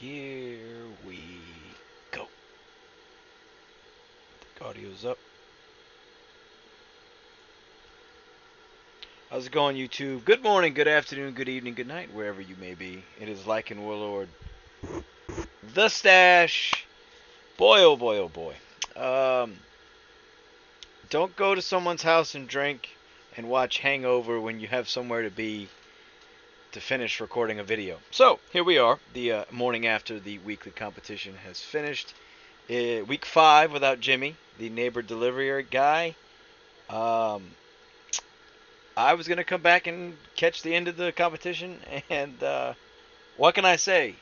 Here we go. Audio's up. How's it going, YouTube? Good morning, good afternoon, good evening, good night, wherever you may be. It is Lycan Warlord, the Stash. Boy, oh boy, oh boy. Don't go to someone's house and drink and watch Hangover when you have somewhere to be to finish recording a video. So, here we are, the morning after the weekly competition has finished. Week 5 without Jimmy, the neighbor delivery guy. I was going to come back and catch the end of the competition, and what can I say?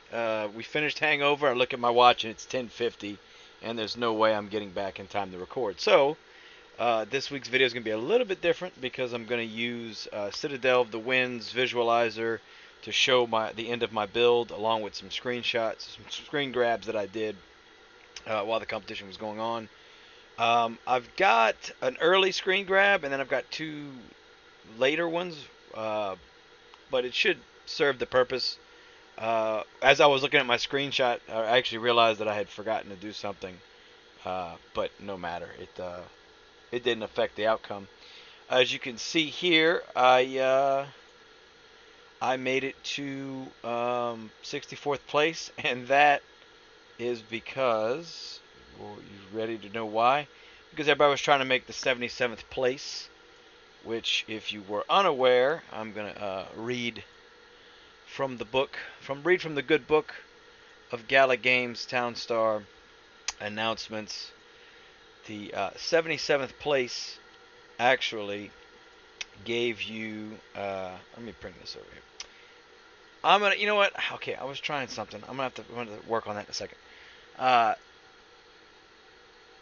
We finished Hangover. I look at my watch, and it's 10:50, and there's no way I'm getting back in time to record. So, this week's video is going to be a little bit different because I'm going to use Citadel of the Winds visualizer to show the end of my build, along with some screenshots, some screen grabs that I did while the competition was going on. I've got an early screen grab, and then I've got two later ones, but it should serve the purpose. As I was looking at my screenshot, I actually realized that I had forgotten to do something, but no matter. It didn't affect the outcome. As you can see here, I made it to 64th place, and that is because, well, you ready to know why? Because everybody was trying to make the 77th place, which, if you were unaware, I'm gonna read from the book, from the good book of Gala Games TOWNSTAR announcements. The 77th place actually gave you. Let me bring this over here. I'm gonna. You know what? Okay, I was trying something. I'm gonna have to work on that in a second.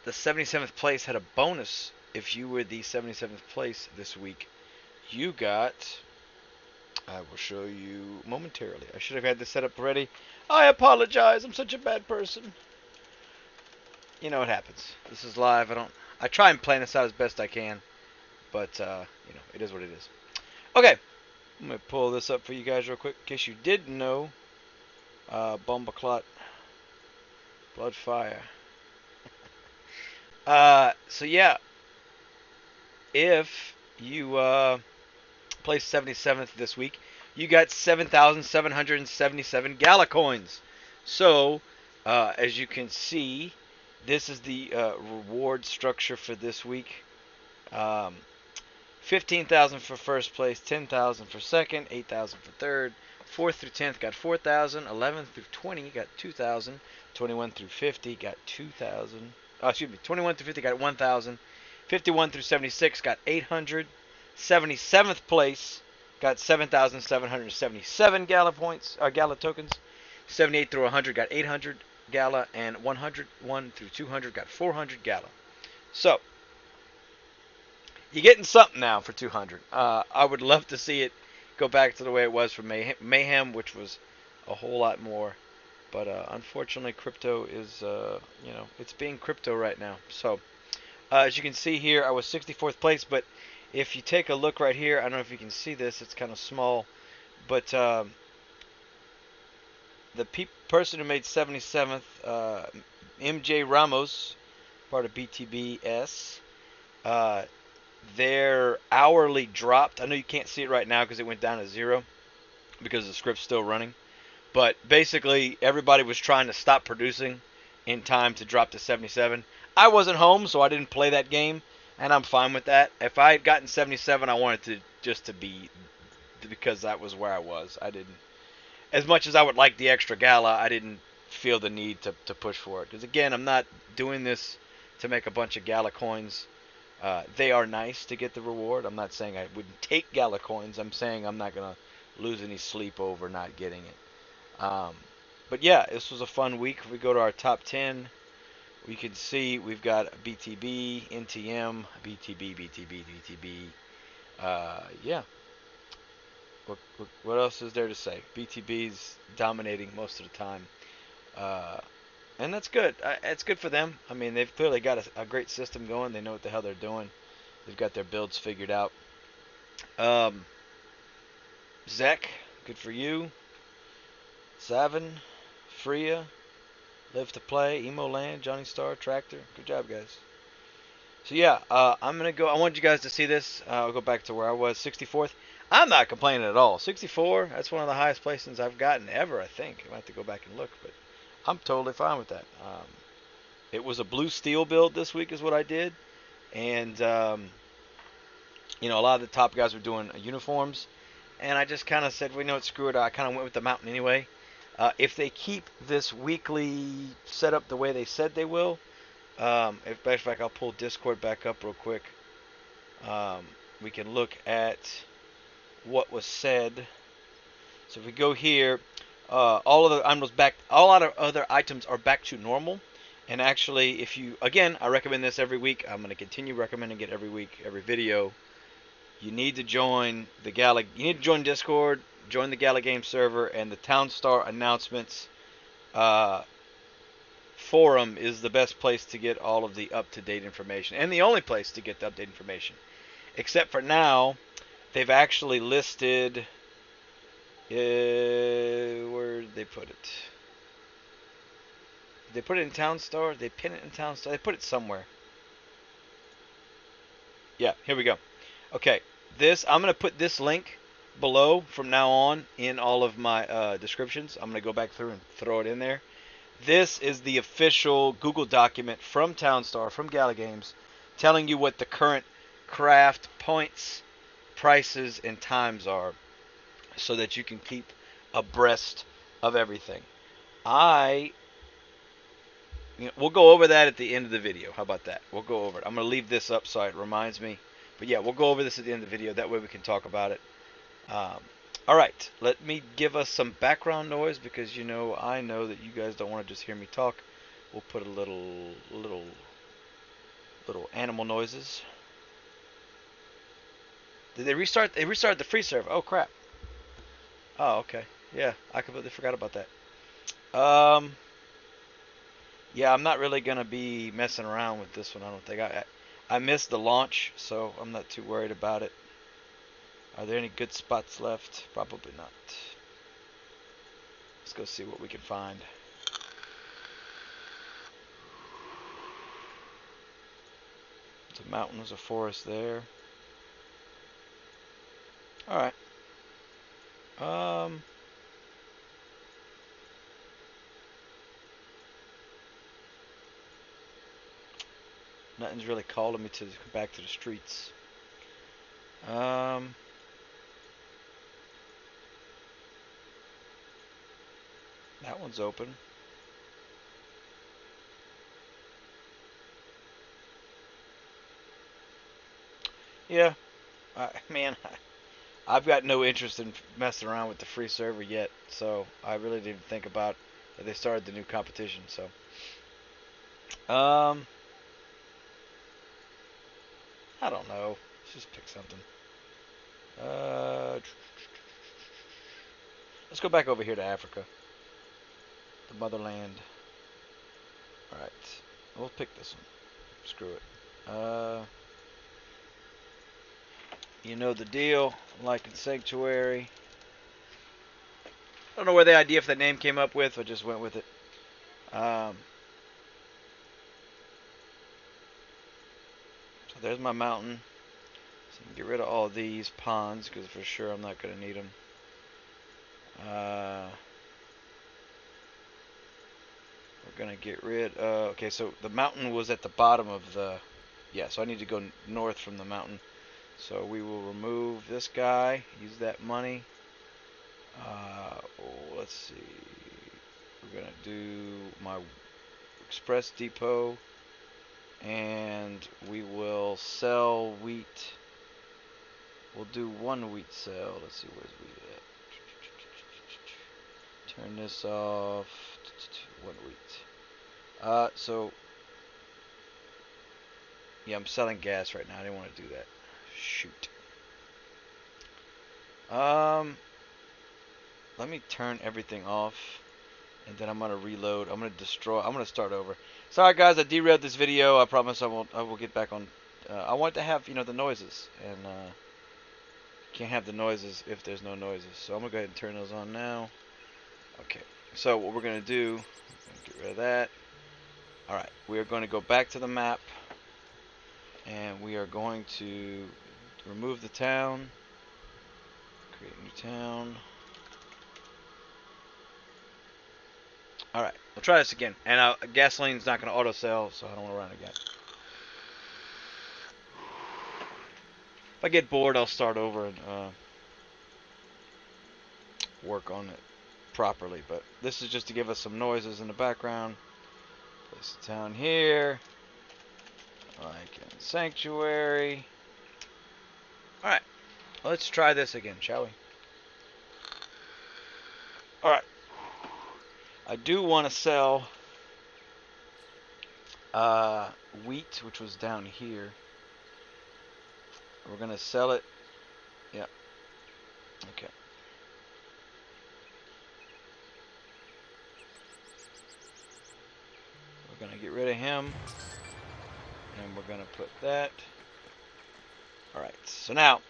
The 77th place had a bonus. If you were the 77th place this week, you got. I will show you momentarily. I should have had this set up ready. I apologize. I'm such a bad person. You know what happens. This is live. I try and plan this out as best I can, but it is what it is. Okay, I'm gonna pull this up for you guys real quick in case you didn't know. Bumbleclot, Bloodfire. So yeah, if you placed 77th this week, you got 7,777 Gala coins. So, as you can see, this is the reward structure for this week. 15,000 for first place, 10,000 for second, 8,000 for third, 4th through 10th got 4,000, 11th through 20 got 2,000, 21 through 50 got 2,000. 21 through 50 got 1,000, 51 through 76 got 800, 77th place got 7,777 Gala points, Gala tokens, 78 through 100 got 800 Gala, and 101 through 200 got 400 Gala. So, you're getting something now for 200. I would love to see it go back to the way it was for Mayhem, which was a whole lot more. But unfortunately, crypto is, it's being crypto right now. So, as you can see here, I was 64th place. But if you take a look right here, I don't know if you can see this. It's kind of small. But the person who made 77th, MJ Ramos, part of BTBS, their hourly dropped. I know you can't see it right now because it went down to 0 because the script's still running. But basically, everybody was trying to stop producing in time to drop to 77. I wasn't home, so I didn't play that game, and I'm fine with that. If I had gotten 77, I wanted to be, because that was where I was. I didn't, as much as I would like the extra Gala, I didn't feel the need to push for it. Because again, I'm not doing this to make a bunch of Gala coins. They are nice to get the reward. I'm not saying I wouldn't take Gala coins. I'm saying I'm not going to lose any sleep over not getting it. But yeah, this was a fun week. If we go to our top 10, we can see we've got BTB, NTM, BTB. Yeah. What else is there to say? BTB's dominating most of the time. And that's good. It's good for them. I mean, they've clearly got a great system going. They know what the hell they're doing. They've got their builds figured out. Zek, good for you. Savin, Freya, Live to Play, Emo Land, Johnny Star, Tractor. Good job, guys. So yeah, I'm gonna go. I want you guys to see this. I'll go back to where I was, 64th. I'm not complaining at all. 64. That's one of the highest placings I've gotten ever. I think I might have to go back and look, but I'm totally fine with that. It was a blue steel build this week, is what I did, and you know, a lot of the top guys were doing uniforms, and I just kind of said, well, you know what, screw it. I kind of went with the mountain anyway. If they keep this weekly setup the way they said they will, if matter of fact, I'll pull Discord back up real quick. We can look at what was said. So if we go here, all of the items back, all other items are back to normal. And actually, if you, again, I recommend this every week. I'm going to continue recommending it every week, every video. You need to join the Gala. You need to join Discord, join the Gala Games server, and the TOWNSTAR announcements forum is the best place to get all of the up-to-date information, and the only place to get the updated information. Except for now, they've actually listed. Where did they put it? Did they put it in TOWNSTAR? Did they pin it in TOWNSTAR? They put it somewhere. Yeah, here we go. Okay, I'm going to put this link below from now on in all of my descriptions. I'm going to go back through and throw it in there. This is the official Google document from TOWNSTAR, from Gala Games, telling you what the current craft points, prices, and times are, so that you can keep abreast of everything. We'll go over that at the end of the video. How about that? We'll go over it. I'm going to leave this up so it reminds me. But yeah, we'll go over this at the end of the video. That way we can talk about it. All right, let me give us some background noise, because I know that you guys don't want to just hear me talk. We'll put a little animal noises. Did they restart? They restarted the free server. Oh crap. Oh, okay. Yeah, I completely forgot about that. Yeah, I'm not really gonna be messing around with this one. I don't think I missed the launch, so I'm not too worried about it. Are there any good spots left? Probably not. Let's go see what we can find. There's a mountain, there's a forest there. Alright. Nothing's really calling me to come back to the streets. That one's open. Yeah, man, I've got no interest in messing around with the free server yet, so I really didn't think about that they started the new competition. So, I don't know. Let's just pick something. Let's go back over here to Africa, the motherland. All right, we'll pick this one. Screw it. You know the deal. Like in Sanctuary. I don't know where the idea for the name came up with. I just went with it. So there's my mountain. So I can get rid of all these ponds, because for sure I'm not going to need them. We're going to get rid of... Okay, so the mountain was at the bottom of the... Yeah, so I need to go north from the mountain. So we will remove this guy. Use that money. Let's see. We're going to do my express depot. And we will sell wheat. We'll do one wheat sell. Let's see, where's wheat at? Turn this off. One wheat. So yeah, I'm selling gas right now. I didn't want to do that. Shoot. Let me turn everything off, and then I'm gonna reload. I'm gonna destroy. I'm gonna start over. Sorry guys, I derailed this video. I promise I will get back on. I want to have the noises, and can't have the noises if there's no noises. So I'm gonna go ahead and turn those on now. Okay. So what we're going to do, get rid of that. All right, we are going to go back to the map, and we are going to remove the town, create a new town. All right, we'll try this again. And gasoline's not going to auto sell, so I don't want to run it again. If I get bored, I'll start over and work on it properly. But this is just to give us some noises in the background. Place the town here, like in Sanctuary. All right, let's try this again, shall we? All right. I do want to sell wheat, which was down here. We're going to sell it. Yeah. Okay. We're going to get rid of him. And we're going to put that. Alright, so now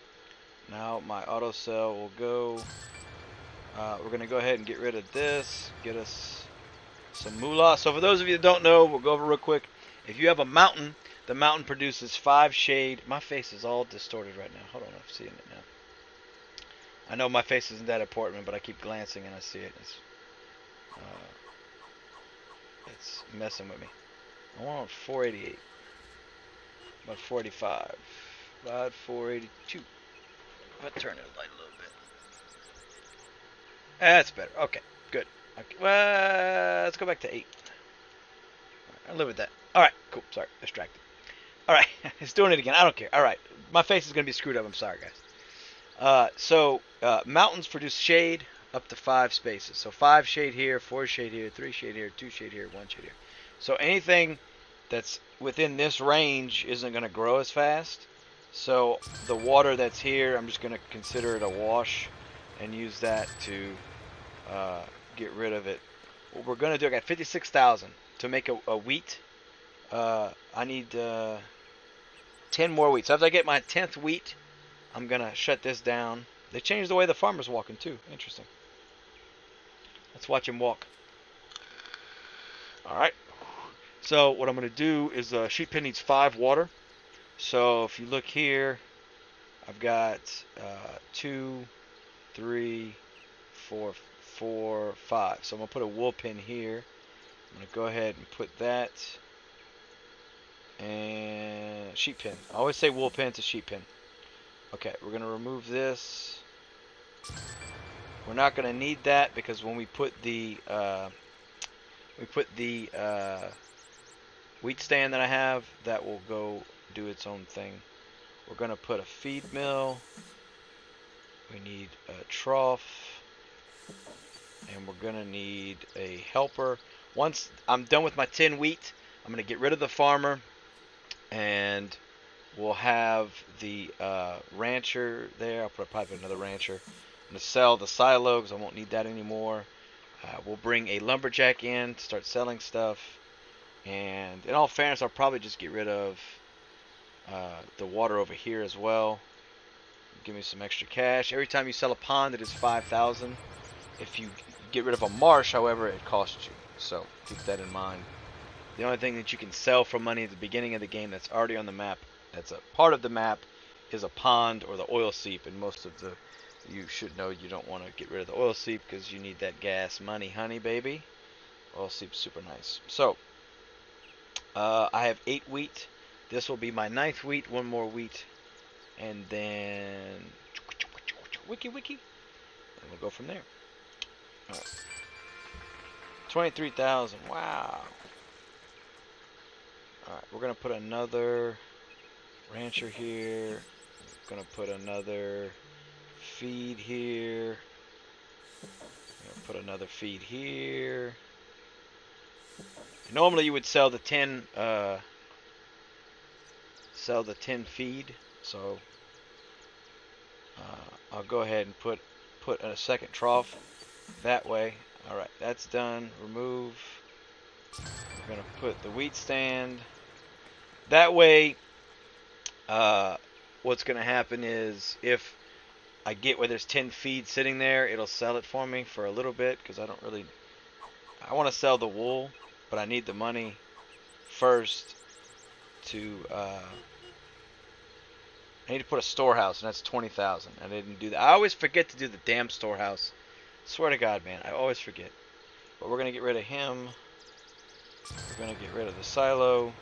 my auto sell will go. We're going to go ahead and get rid of this. Get us some moolah. So for those of you that don't know, we'll go over real quick. If you have a mountain, the mountain produces 5 shade. My face is all distorted right now. Hold on, I'm seeing it now. I know my face isn't that important, but I keep glancing and I see it. It's messing with me. I want 488. About 45. About 482. I'll turn it light a little bit. That's better. Okay, good. Okay. Well, let's go back to 8. I'll live with that. Alright, cool. Sorry, distracted. Alright, it's doing it again. I don't care. Alright, my face is going to be screwed up. I'm sorry, guys. Mountains produce shade up to 5 spaces. So 5 shade here, 4 shade here, 3 shade here, 2 shade here, 1 shade here. So anything that's within this range isn't going to grow as fast. So the water that's here, I'm just going to consider it a wash and use that to get rid of it. What we're going to do, I got 56,000 to make a wheat. I need 10 more wheat. So after I get my 10th wheat, I'm going to shut this down. They changed the way the farmer's walking too. Interesting. Let's watch him walk. Alright. So what I'm going to do is sheep pen needs 5 water. So if you look here, I've got 2, 3, 4, 5. So I'm going to put a wool pen here. I'm going to go ahead and put that. And sheep pen. I always say wool pen to sheep pen. Okay, we're going to remove this. We're not going to need that because when we put the wheat stand that I have, that will go do its own thing. We're going to put a feed mill. We need a trough. And we're going to need a helper. Once I'm done with my 10 wheat, I'm going to get rid of the farmer. And we'll have the rancher there. I'll probably put another rancher. I'm going to sell the silo because I won't need that anymore. We'll bring a lumberjack in to start selling stuff. And in all fairness, I'll probably just get rid of the water over here as well. Give me some extra cash. Every time you sell a pond, it is 5,000. If you get rid of a marsh, however, it costs you. So keep that in mind. The only thing that you can sell for money at the beginning of the game that's already on the map, that's a part of the map, is a pond or the oil seep. And most of you should know you don't want to get rid of the oil seep because you need that gas money, honey, baby. Oil seep's super nice. So I have 8 wheat. This will be my 9th wheat. 1 more wheat. And then wiki. And we'll go from there. All right. 23,000. Wow. Alright, we're going to put another rancher here. We're going to put another feed here. We're going to put another feed here. Normally you would sell the 10 feed. So I'll go ahead and put a second trough that way. Alright, that's done. Remove. We're going to put the wheat stand. That way, what's going to happen is if I get where there's 10 feed sitting there, it'll sell it for me for a little bit because I don't really I want to sell the wool, but I need the money first to I need to put a storehouse, and that's 20,000. I didn't do that. I always forget to do the damn storehouse. Swear to God, man, I always forget. But we're gonna get rid of him. We're gonna get rid of the silo,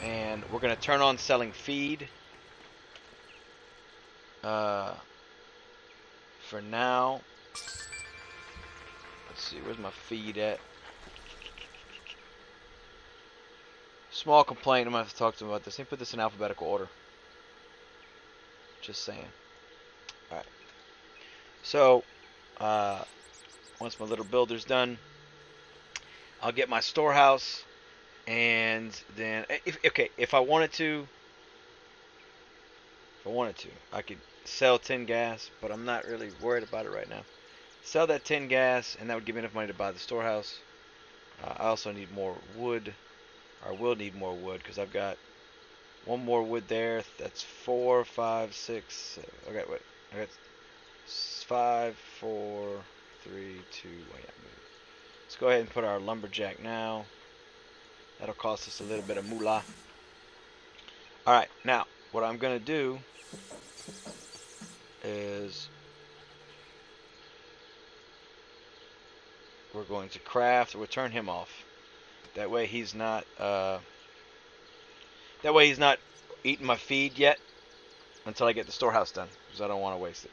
and we're gonna turn on selling feed. For now, let's see, where's my feed at? Small complaint. I'm gonna have to talk to him about this. Let me put this in alphabetical order. Just saying. All right. So, once my little builder's done, I'll get my storehouse, and then if I wanted to, I could sell 10 gas, but I'm not really worried about it right now. Sell that 10 gas, and that would give me enough money to buy the storehouse. I also need more wood. I will need more wood because I've got one more wood there. That's 4, 5, 6, 7. Okay, wait. I got 5, 4, 3, 2. Wait, let's go ahead and put our lumberjack now. That'll cost us a little bit of moolah. Alright, now, what I'm going to do is we're going to craft. We'll turn him off. That way he's not eating my feed yet until I get the storehouse done, because I don't want to waste it.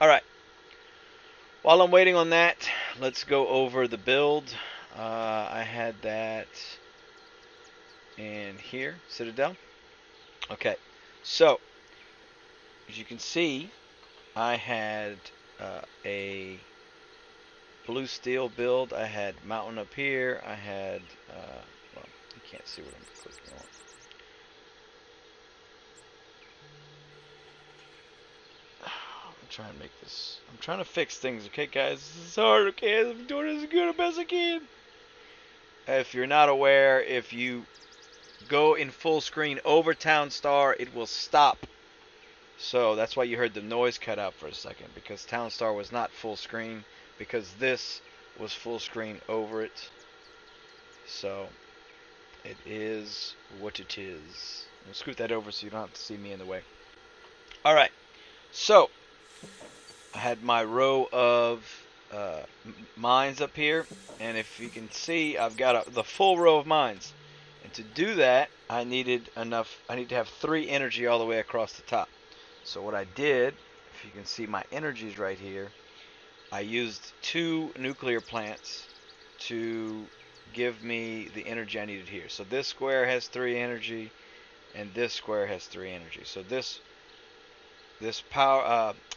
Alright. While I'm waiting on that, let's go over the build. I had that in here, Citadel. Okay, so as you can see, I had a blue steel build. I had mountain up here. I had well, you can't see what I'm clicking on. I'm trying to make this. I'm trying to fix things. Okay, guys, this is hard. Okay, I'm doing as good as I can. If you're not aware, if you go in full screen over TOWNSTAR, it will stop. So that's why you heard the noise cut out for a second, because TOWNSTAR was not full screen, because this was full screen over it. So it is what it is. I'll scoot that over so you don't have to see me in the way. Alright, so I had my row of mines up here, and if you can see, I've got the full row of mines. And to do that, I need to have 3 energy all the way across the top. So what I did, if you can see my energies right here, I used 2 nuclear plants to give me the energy I needed here. So this square has 3 energy, and this square has 3 energy. So this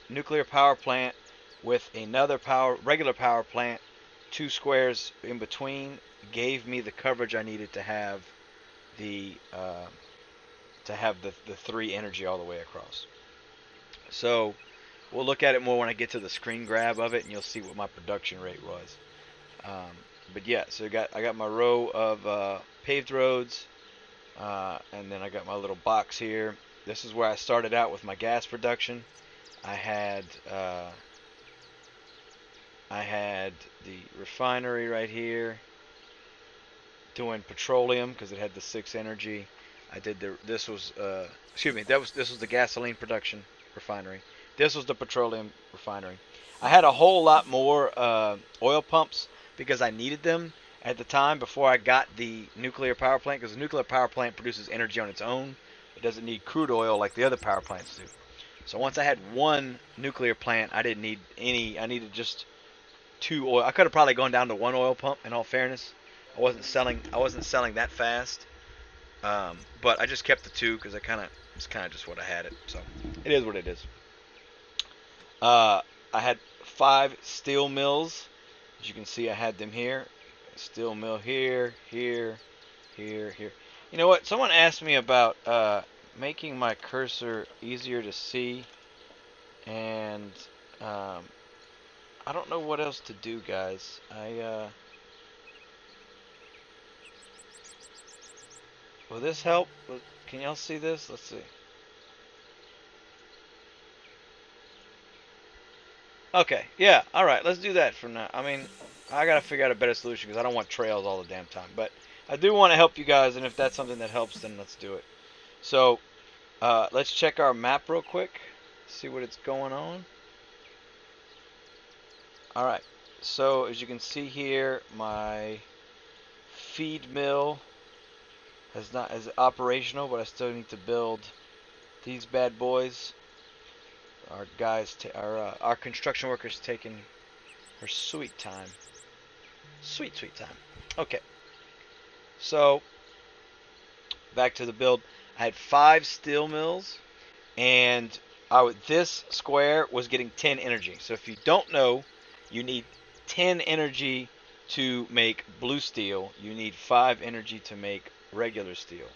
nuclear power plant with another regular power plant, 2 squares in between, gave me the coverage I needed to have the 3 energy all the way across. So we'll look at it more when I get to the screen grab of it, and you'll see what my production rate was. But yeah, so I got my row of paved roads, and then I got my little box here. This is where I started out with my gas production. I had the refinery right here doing petroleum because it had the 6 energy. I did this was the gasoline production refinery. This was the petroleum refinery. I had a whole lot more oil pumps because I needed them at the time before I got the nuclear power plant, because the nuclear power plant produces energy on its own. It doesn't need crude oil like the other power plants do. So once I had 1 nuclear plant, I didn't need any. I needed just 2 oil. I could have probably gone down to 1 oil pump, in all fairness. I wasn't selling that fast. But I just kept the 2 because it's kind of just what I had it. So it is what it is. I had 5 steel mills. As you can see, I had them here. Steel mill here, here, here, here. You know what? Someone asked me about making my cursor easier to see, and I don't know what else to do, guys. Will this help? Can y'all see this? Let's see. Okay, yeah, alright, let's do that from now. I mean, I gotta figure out a better solution because I don't want trails all the damn time. But I do want to help you guys, and if that's something that helps, then let's do it. So let's check our map real quick, see what it's going on. All right. So as you can see here, my feed mill is operational, but I still need to build these bad boys. Our guys, our construction workers taking her sweet time. Sweet time. Okay. So back to the build. I had 5 steel mills, and this square was getting 10 energy. So if you don't know, you need 10 energy to make blue steel. You need 5 energy to make regular steel.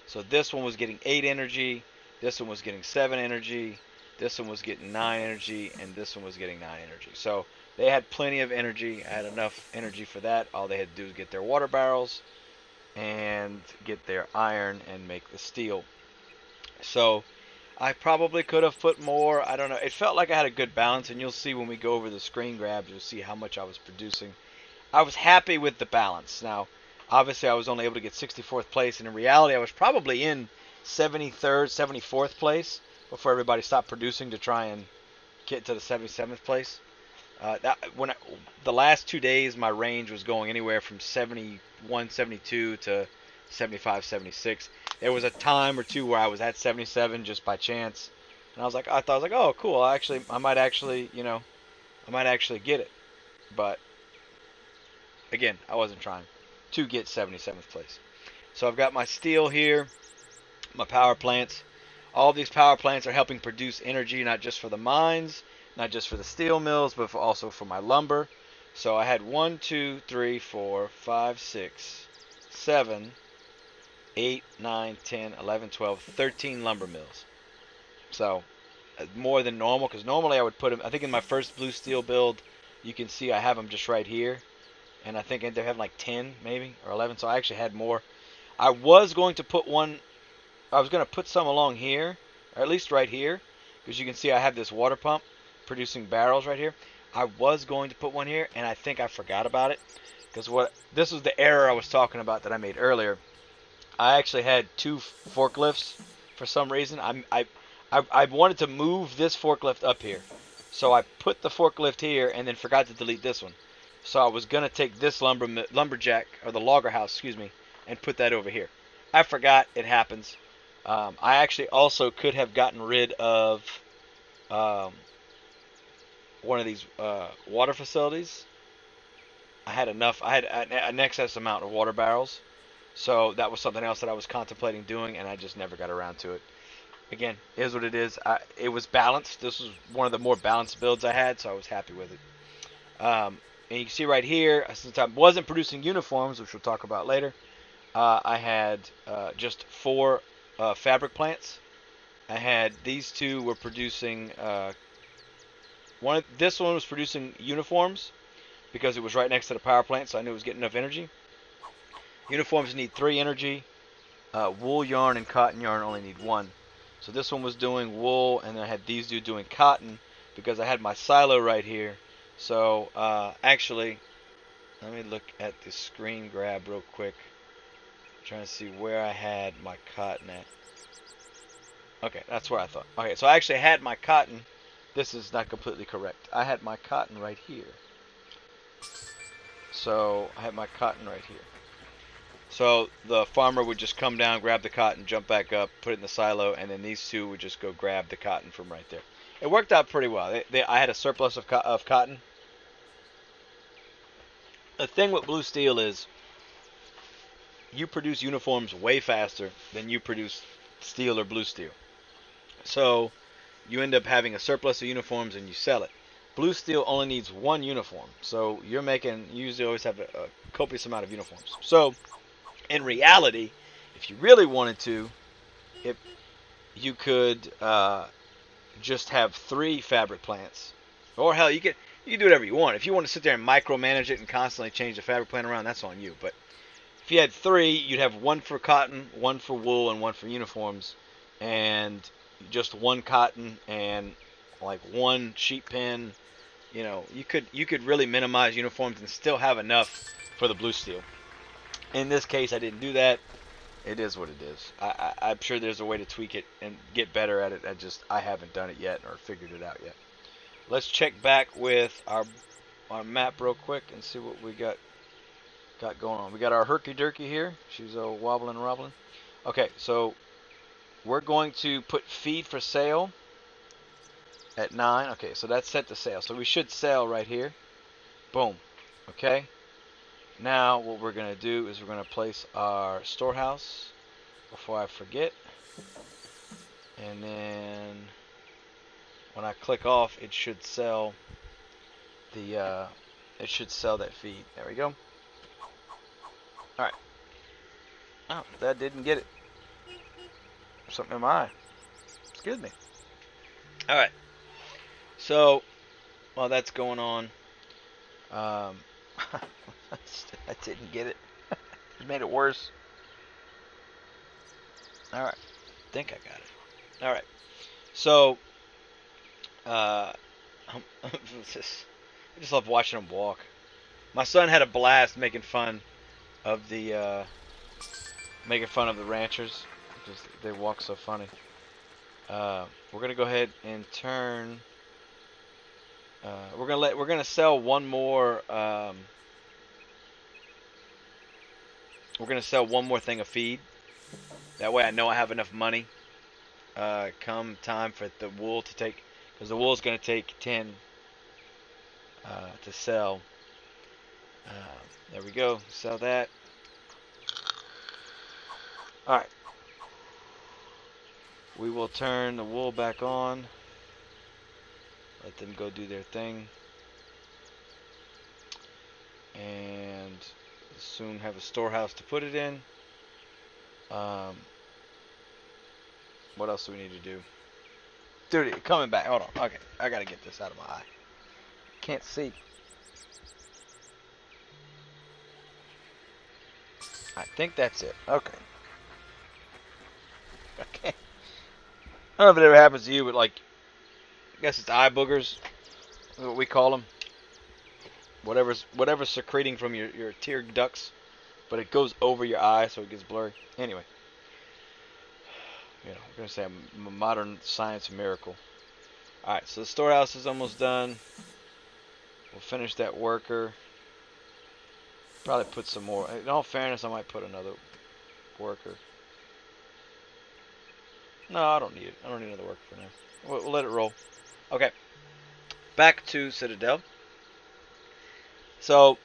So this one was getting 8 energy. This one was getting 7 energy. This one was getting 9 energy, and this one was getting 9 energy. So they had plenty of energy. I had enough energy for that. All they had to do was get their water barrels and get their iron and make the steel. So I probably could have put more. I don't know. It felt like I had a good balance, and you'll see when we go over the screen grabs, you'll see how much I was producing. I was happy with the balance. Now, obviously, I was only able to get 64th place, and in reality, I was probably in 73rd, 74th place before everybody stopped producing to try and get to the 77th place. The last 2 days, my range was going anywhere from 71, 72 to 75, 76. There was a time or two where I was at 77 just by chance, and I thought I was like, oh, cool. I might actually get it. But again, I wasn't trying to get 77th place. So I've got my steel here, my power plants. All these power plants are helping produce energy, not just for the mines, not just for the steel mills, but also for my lumber. So I had 1, 2, 3, 4, 5, 6, 7, 8, 9, 10, 11, 12, 13 lumber mills. So more than normal, because normally I would put them, I think in my first blue steel build, you can see I have them just right here. And I think they're having like 10 maybe, or 11, so I actually had more. I was going to put some along here, or at least right here, because you can see I have this water pump producing barrels right here. I was going to put one here, and I think I forgot about it, because this was the error I was talking about that I made earlier. I actually had 2 forklifts for some reason. I wanted to move this forklift up here, so I put the forklift here and then forgot to delete this one. So I was gonna take this lumberjack, or the logger house, excuse me, and put that over here. I forgot. It happens. I actually also could have gotten rid of one of these water facilities. I had an excess amount of water barrels, so that was something else that I was contemplating doing, and I just never got around to it. Again, it is what it is. It was balanced. This was one of the more balanced builds I had, so I was happy with it. And you can see right here, since I wasn't producing uniforms, which we'll talk about later, I had just 4 fabric plants. I had these 2 were producing this one was producing uniforms because it was right next to the power plant, so I knew it was getting enough energy. Uniforms need 3 energy. Wool yarn and cotton yarn only need 1. So this one was doing wool, and then I had these 2 doing cotton because I had my silo right here. So actually, let me look at the screen grab real quick. I'm trying to see where I had my cotton at. Okay, that's where I thought. Okay, so I actually had my cotton. This is not completely correct. I had my cotton right here. So I had my cotton right here. So the farmer would just come down, grab the cotton, jump back up, put it in the silo, and then these 2 would just go grab the cotton from right there. It worked out pretty well. I had a surplus of cotton. The thing with blue steel is you produce uniforms way faster than you produce steel or blue steel. So you end up having a surplus of uniforms and you sell it. Blue steel only needs 1 uniform. So you usually always have a copious amount of uniforms. So in reality, if you really wanted to, you could just have 3 fabric plants. Or hell, you can do whatever you want. If you want to sit there and micromanage it and constantly change the fabric plant around, that's on you. But if you had 3, you'd have 1 for cotton, 1 for wool, and 1 for uniforms, and just 1 cotton and like 1 sheep pen, you know, you could really minimize uniforms and still have enough for the blue steel. In this case, I didn't do that. It is what it is. I'm sure there's a way to tweak it and get better at it. I haven't done it yet or figured it out yet. Let's check back with our map real quick and see what we got going on. We got our herky jerky here. She's wobbling and wobbling. Okay, so we're going to put feed for sale at 9. Okay, so that's set to sale. So we should sell right here. Boom. Okay. Now what we're going to do is we're going to place our storehouse before I forget. And then when I click off, it should sell that feed. There we go. All right. Oh, that didn't get it. Something in my eye. Excuse me. All right. So while that's going on, I didn't get it. It made it worse. All right. I think I got it. All right. So I just love watching them walk. My son had a blast making fun of the ranchers. Just they walk so funny. We're gonna go ahead and turn. We're gonna sell one more. We're gonna sell one more thing of feed. That way, I know I have enough money. Come time for the wool to take, because the wool is gonna take 10 to sell. There we go. Sell that. All right. We will turn the wool back on. Let them go do their thing. And soon have a storehouse to put it in. What else do we need to do? Dude, coming back. Hold on. Okay, I gotta get this out of my eye. Can't see. I think that's it. Okay. Okay. I don't know if it ever happens to you, but like, I guess it's eye boogers, is what we call them. Whatever's secreting from your tear ducts, but it goes over your eye, so it gets blurry. Anyway, we're gonna say a modern science miracle. All right, so the storehouse is almost done. We'll finish that worker. Probably put some more. In all fairness, I might put another worker. No, I don't need it. I don't need another worker for now. We'll let it roll. Okay. Back to Citadel. So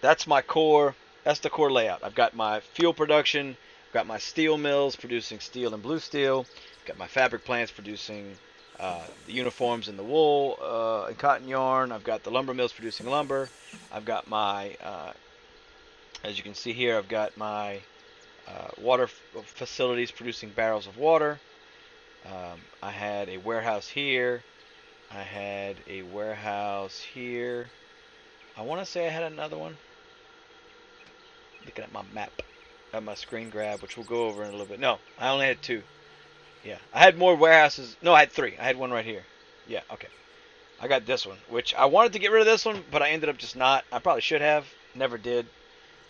that's my core. That's the core layout. I've got my fuel production. I've got my steel mills producing steel and blue steel. I've got my fabric plants producing the uniforms and the wool and cotton yarn. I've got the lumber mills producing lumber. I've got my, as you can see here, I've got my water facilities producing barrels of water. I had a warehouse here. I had a warehouse here. I want to say I had another one. Looking at my map, at my screen grab, which we'll go over in a little bit. No, I only had 2. Yeah, I had more warehouses. No, I had 3. I had one right here. Yeah, okay. I got this one, which I wanted to get rid of this one, but I ended up just not. I probably should have. Never did.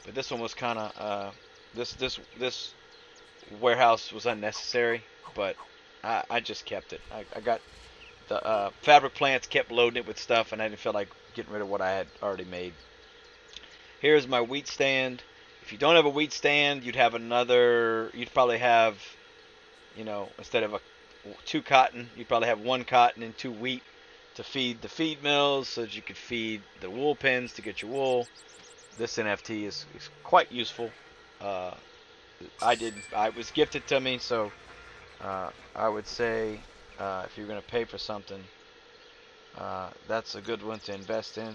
But this one was kind of, this warehouse was unnecessary, but I just kept it. I got the fabric plants, kept loading it with stuff, and I didn't feel like getting rid of what I had already made. Here's my wheat stand. If you don't have a wheat stand, you'd probably have, instead of 2 cotton, you'd probably have 1 cotton and 2 wheat to feed the feed mills so that you could feed the wool pens to get your wool. This NFT is quite useful. It was gifted to me, so I would say if you're going to pay for something, that's a good one to invest in.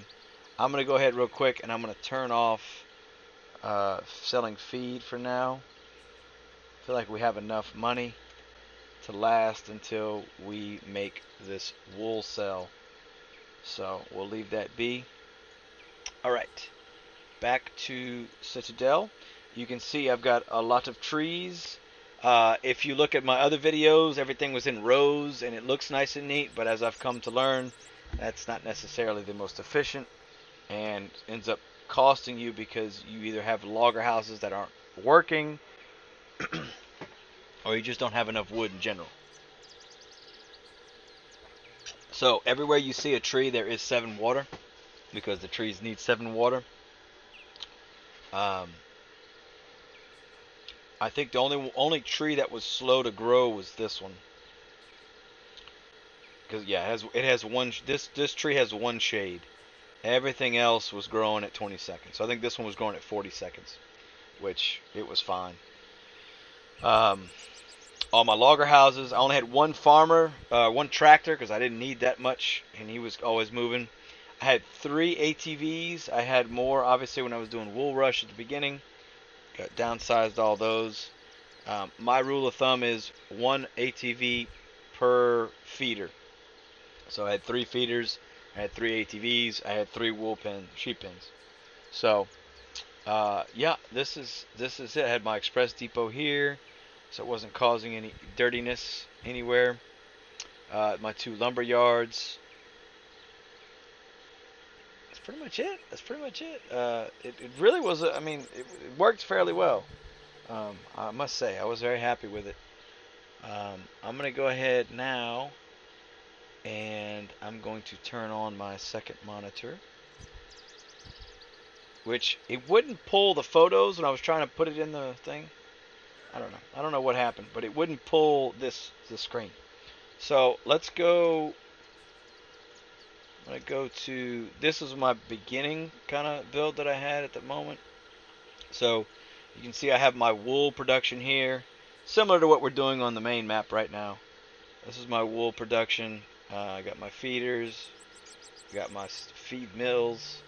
I'm going to go ahead real quick and I'm going to turn off selling feed for now. I feel like we have enough money to last until we make this wool sell. So we'll leave that be. Alright, back to Citadel. You can see I've got a lot of trees. If you look at my other videos, everything was in rows and it looks nice and neat, but as I've come to learn, That's not necessarily the most efficient, and ends up costing you because you either have logger houses that aren't working, or you just don't have enough wood in general. So everywhere you see a tree, there is 7 water, because the trees need 7 water. Um, I think the only tree that was slow to grow was this one, because yeah, it has one. This tree has 1 shade. Everything else was growing at 20 seconds. So I think this one was growing at 40 seconds, which it was fine. Um, all my logger houses, I only had 1 farmer, 1 tractor, because I didn't need that much, and he was always moving. I had 3 ATVs. I had more, obviously, when I was doing wool rush at the beginning. Got downsized all those. My rule of thumb is 1 ATV per feeder. So I had 3 feeders. I had 3 ATVs. I had 3 wool pen, sheep pens. So, yeah, this is it. I had my express depot here, so it wasn't causing any dirtiness anywhere. My 2 lumber yards. That's pretty much it. That's pretty much it. It really was. I mean, it worked fairly well. I must say, I was very happy with it. I'm gonna go ahead now, and I'm going to turn on my second monitor, which it wouldn't pull the photos when I was trying to put it in the thing. I don't know. I don't know what happened, but it wouldn't pull the screen. So let's go. I'm gonna go to, this is my beginning kind of build that I had at the moment. So you can see I have my wool production here, similar to what we're doing on the main map right now. This is my wool production. I got my feeders, got my feed mills.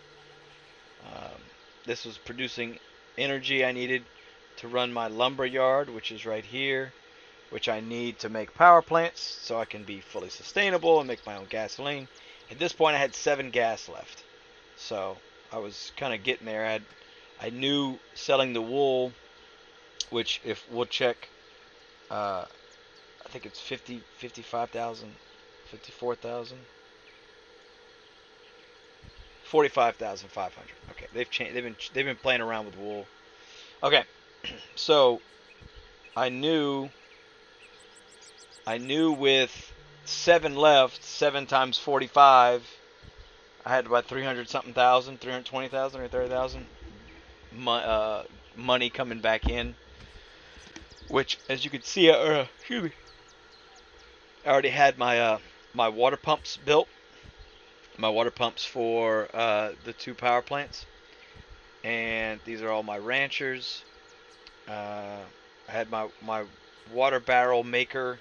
This was producing energy I needed to run my lumber yard, which is right here, which I need to make power plants so I can be fully sustainable and make my own gasoline. At this point, I had 7 gas left, so I was kind of getting there. I knew selling the wool, which if we'll check, I think it's 55,000, 54,000, 45,500. Okay, they've changed. They've been playing around with wool. Okay, so I knew with 7 left, 7 times 45, I had about 300 something thousand, 320,000 or 30,000 money coming back in. Which, as you can see, excuse me, I already had my my water pumps built. My water pumps for the 2 power plants, and these are all my ranchers. I had my water barrel maker,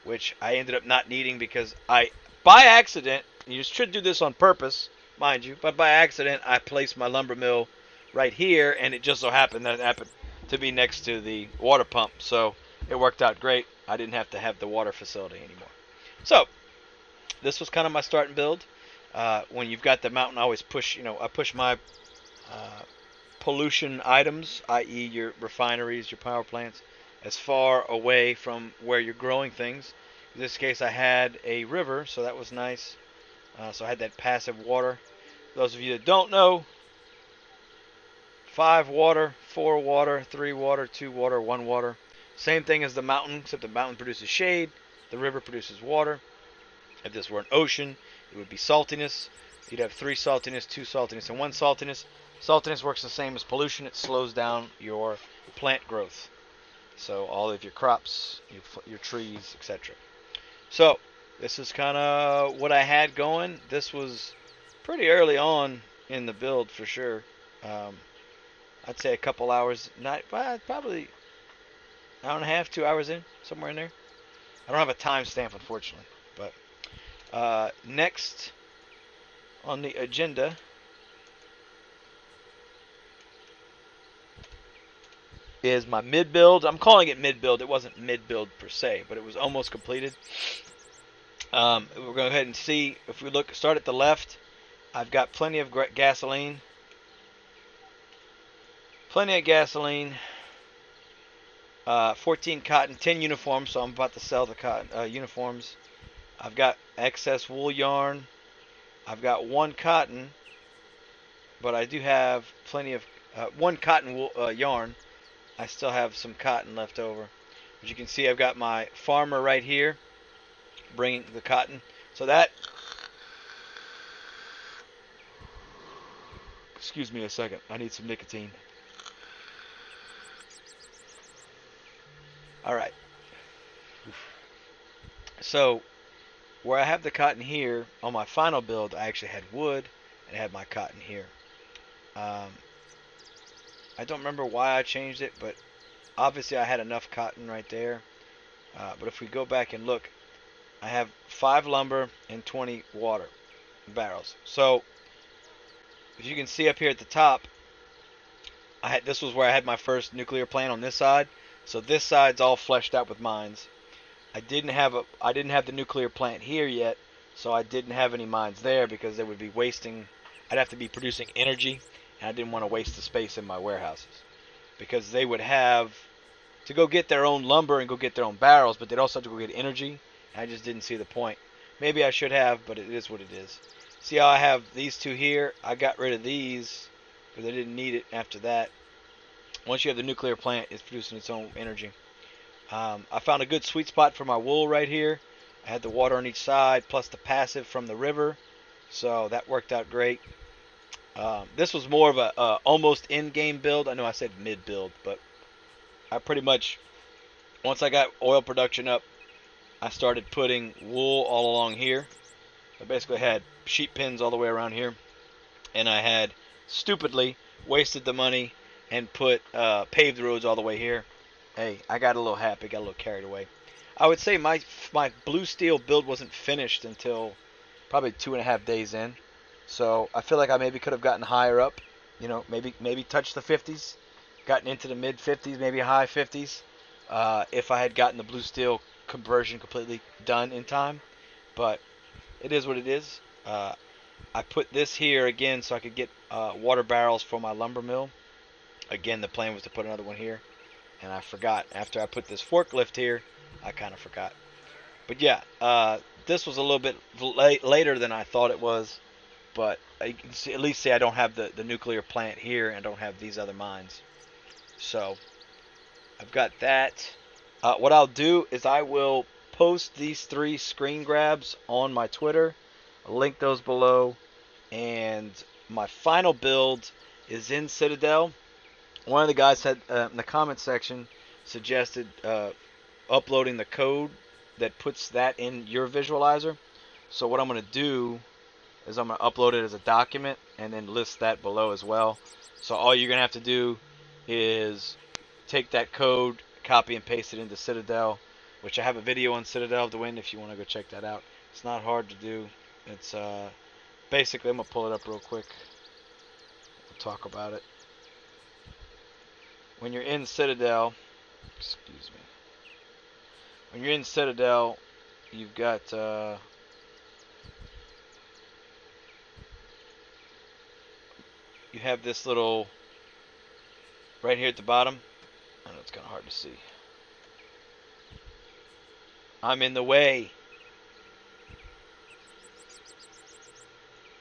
which I ended up not needing because by accident, you should do this on purpose, mind you, but by accident I placed my lumber mill right here, and it just so happened that it happened to be next to the water pump, so it worked out great. I didn't have to have the water facility anymore. So this was kind of my starting build. When you've got the mountain, I always push, I push my pollution items, i.e. your refineries, your power plants, as far away from where you're growing things. In this case, I had a river, so that was nice. So I had that passive water. Those of you that don't know, 5 water, 4 water, 3 water, 2 water, 1 water. Same thing as the mountain, except the mountain produces shade, the river produces water. If this were an ocean, it would be saltiness. You'd have 3 saltiness, 2 saltiness, and 1 saltiness. Saltiness works the same as pollution. It slows down your plant growth. So all of your crops, your trees, etc. So this is kind of what I had going. This was pretty early on in the build for sure. I'd say a couple hours, probably an hour and a half, 2 hours in, somewhere in there. I don't have a timestamp, unfortunately. But next on the agenda is my mid build. I'm calling it mid build. It wasn't mid build per se, but it was almost completed. We're going to go ahead and see. If we start at the left, I've got plenty of gasoline. Plenty of gasoline. 14 cotton, 10 uniforms. So I'm about to sell the cotton uniforms. I've got excess wool yarn. I've got one cotton, but I do have plenty of one cotton wool, yarn. I still have some cotton left over. As you can see, I've got my farmer right here bringing the cotton. So that, excuse me a second, I need some nicotine. All right. So where I have the cotton here, on my final build, I actually had wood and I had my cotton here. I don't remember why I changed it, but obviously I had enough cotton right there. But if we go back and look, I have 5 lumber and 20 water barrels. So as you can see up here at the top, this was where I had my first nuclear plant on this side. So this side's all fleshed out with mines. I didn't have the nuclear plant here yet, so I didn't have any mines there because they would be wasting. I'd have to be producing energy, and I didn't want to waste the space in my warehouses because they would have to go get their own lumber and go get their own barrels, but they'd also have to go get energy. And I just didn't see the point. Maybe I should have, but it is what it is. See how I have these two here? I got rid of these because I didn't need it after that. Once you have the nuclear plant, it's producing its own energy. I found a good sweet spot for my wool right here. I had the water on each side plus the passive from the river, so that worked out great. This was more of a almost in-game build. I know I said mid-build, but I pretty much, once I got oil production up, I started putting wool all along here. I basically had sheep pins all the way around here, and I had stupidly wasted the money and put paved roads all the way here. Hey, I got a little happy, got a little carried away. I would say my blue steel build wasn't finished until probably 2.5 days in. So I feel like I maybe could have gotten higher up, you know, maybe touched the 50s, gotten into the mid 50s, maybe high 50s, if I had gotten the blue steel conversion completely done in time. But it is what it is. I put this here again so I could get water barrels for my lumber mill. Again, the plan was to put another one here. And I forgot. After I put this forklift here, I kind of forgot. But yeah, this was a little bit later than I thought it was. But you can see, at least see I don't have the nuclear plant here and I don't have these other mines. So I've got that. What I'll do is I will post these 3 screen grabs on my Twitter. I'll link those below. And my final build is in Citadel. One of the guys had in the comment section suggested uploading the code that puts that in your visualizer. So what I'm going to do is I'm going to upload it as a document and then list that below as well. So all you're going to have to do is take that code, copy and paste it into Citadel, which I have a video on Citadel of the Wind if you want to go check that out. It's not hard to do. It's basically, I'm going to pull it up real quick. We'll talk about it. When you're in Citadel, excuse me. When you're in Citadel, you've got you have this little right here at the bottom. I know it's kind of hard to see. I'm in the way.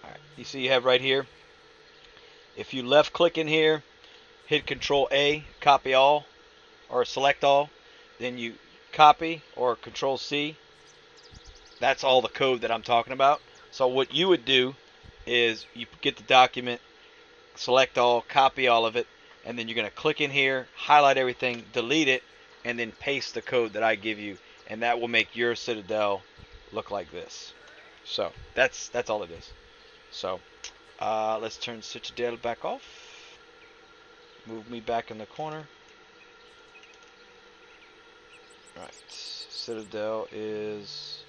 All right, you see you have right here. If you left click in here, hit Control A, copy all, or select all, then you copy or Control C. That's all the code that I'm talking about. So what you would do is you get the document, select all, copy all of it, and then you're going to click in here, highlight everything, delete it, and then paste the code that I give you, and that will make your Citadel look like this. So that's all it is. So let's turn Citadel back off. Move me back in the corner. Alright, Citadel is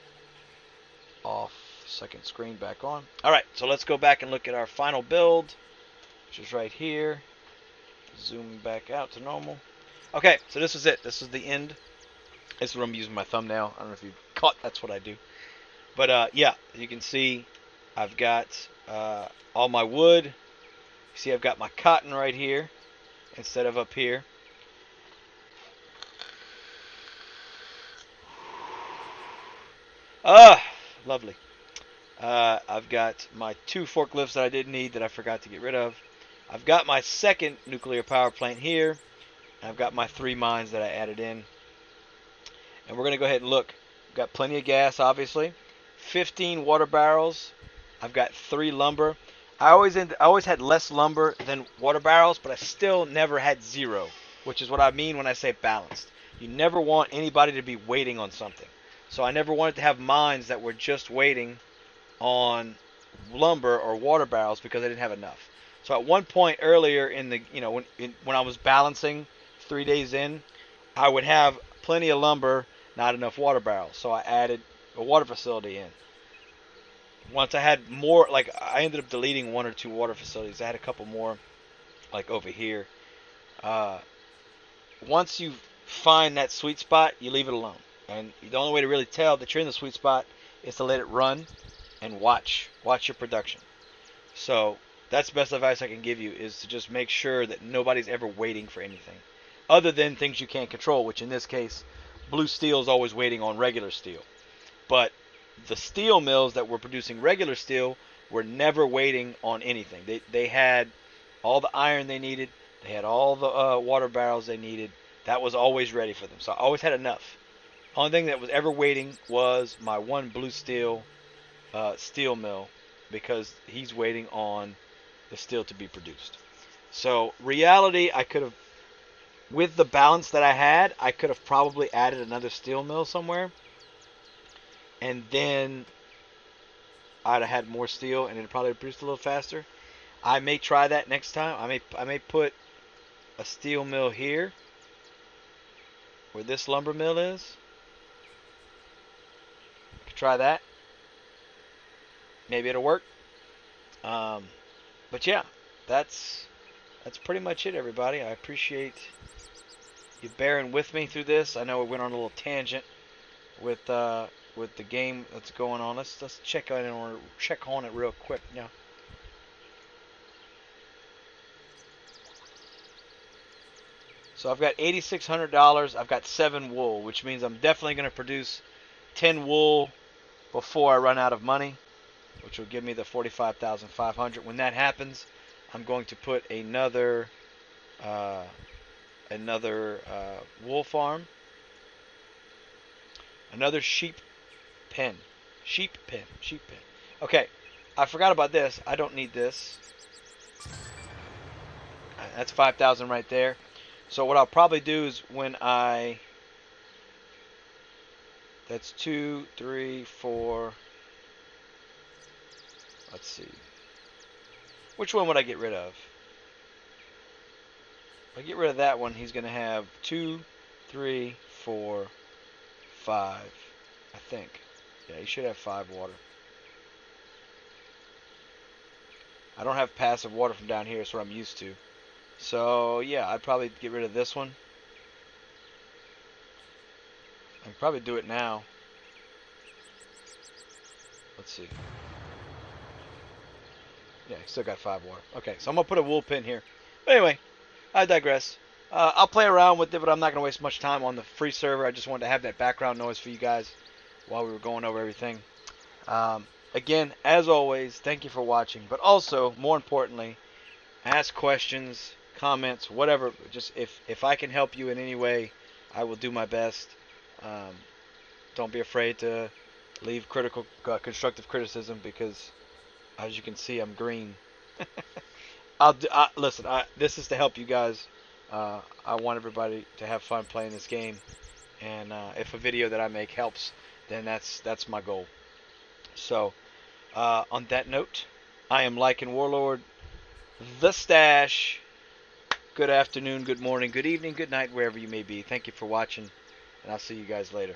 off. Second screen back on. Alright, so let's go back and look at our final build, which is right here. Zoom back out to normal. Okay, so this is it. This is the end. This is where I'm using my thumbnail. I don't know if you caught that's what I do. But yeah, you can see I've got all my wood. You see I've got my cotton right here instead of up here. Lovely. I've got my 2 forklifts that I didn't need that I forgot to get rid of. I've got my second nuclear power plant here. I've got my 3 mines that I added in. And we're going to go ahead and look. I've got plenty of gas, obviously. 15 water barrels. I've got 3 lumber. I always had less lumber than water barrels, but I still never had 0, which is what I mean when I say balanced. You never want anybody to be waiting on something. So I never wanted to have mines that were just waiting on lumber or water barrels because I didn't have enough. So at one point earlier in the, when I was balancing 3 days in, I would have plenty of lumber, not enough water barrels. So I added a water facility in. Once I had more, like I ended up deleting 1 or 2 water facilities. I had a couple more, like over here. Once you find that sweet spot, you leave it alone. And the only way to really tell that you're in the sweet spot is to let it run and watch your production. So that's the best advice I can give you, is to just make sure that nobody's ever waiting for anything other than things you can't control, which in this case, blue steel is always waiting on regular steel. But the steel mills that were producing regular steel were never waiting on anything. They had all the iron they needed. They had all the water barrels they needed. That was always ready for them. So I always had enough. Only thing that was ever waiting was my one blue steel steel mill, because he's waiting on the steel to be produced. So reality, I could have, with the balance that I had, I could have probably added another steel mill somewhere, and then I'd have had more steel and it'd probably produced a little faster. I may try that next time. I may put a steel mill here where this lumber mill is. I could try that. Maybe it'll work. But yeah, that's pretty much it, everybody. I appreciate you bearing with me through this. I know we went on a little tangent with the game that's going on. Let's check on it real quick now. So I've got $8,600. I've got 7 wool, which means I'm definitely going to produce 10 wool before I run out of money, which will give me the 45,500. When that happens, I'm going to put another wool farm, another sheep pen. Okay, I forgot about this. I don't need this. That's 5,000 right there. So what I'll probably do is that's 2, 3, 4. Let's see. Which one would I get rid of? If I get rid of that one, he's going to have 2, 3, 4, 5. I think. Yeah, he should have 5 water. I don't have passive water from down here. It's what I'm used to. So, yeah, I'd probably get rid of this one. I can probably do it now. Let's see. Yeah, still got 5 water. Okay, so I'm going to put a wool pin here. But anyway, I digress. I'll play around with it, but I'm not going to waste much time on the free server. I just wanted to have that background noise for you guys while we were going over everything. Again, as always, thank you for watching. But also, more importantly, ask questions, comments, whatever. Just if I can help you in any way, I will do my best. Don't be afraid to leave constructive criticism, because as you can see, I'm green. Listen, this is to help you guys. I want everybody to have fun playing this game, and if a video that I make helps, then that's my goal. So, on that note, I am Lycan Warlord, the Stash. Good afternoon, good morning, good evening, good night, wherever you may be. Thank you for watching, and I'll see you guys later.